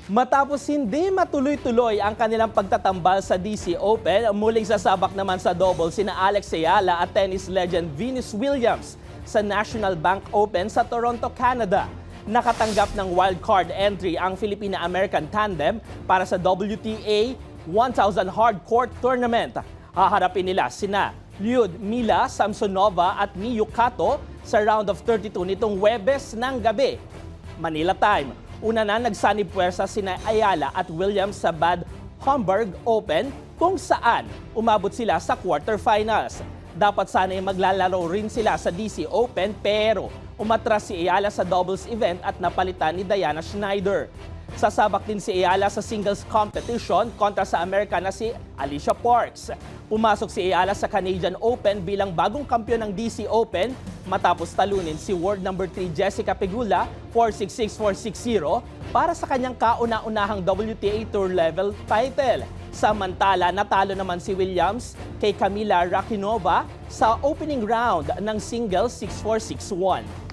Matapos hindi matuloy-tuloy ang kanilang pagtatambal sa DC Open, muling sasabak naman sa double sina Alex Ayala at tennis legend Venus Williams sa National Bank Open sa Toronto, Canada. Nakatanggap ng wildcard entry ang Filipina-American tandem para sa WTA 1000 Hardcourt Tournament. Haharapin nila sina Lyudmila Samsonova at Miyu Kato sa round of 32 nitong Huwebes ng gabi, Manila time. Una na nagsanib puwersa sina Ayala at Williams sa Bad Homburg Open kung saan umabot sila sa quarterfinals. Dapat sana'y maglalaro rin sila sa DC Open pero umatras si Ayala sa doubles event at napalitan ni Diana Schneider. Sasabak din si Ayala sa singles competition kontra sa Amerika na si Alicia Parks. Pumasok si Ayala sa Canadian Open bilang bagong kampiyon ng DC Open matapos talunin si world number 3 Jessica Pegula 4-6-6, 4-6-0 para sa kanyang kauna-unahang WTA Tour level title. Samantala, natalo naman si Williams kay Kamila Rakhimova sa opening round ng singles 6-4, 6-1.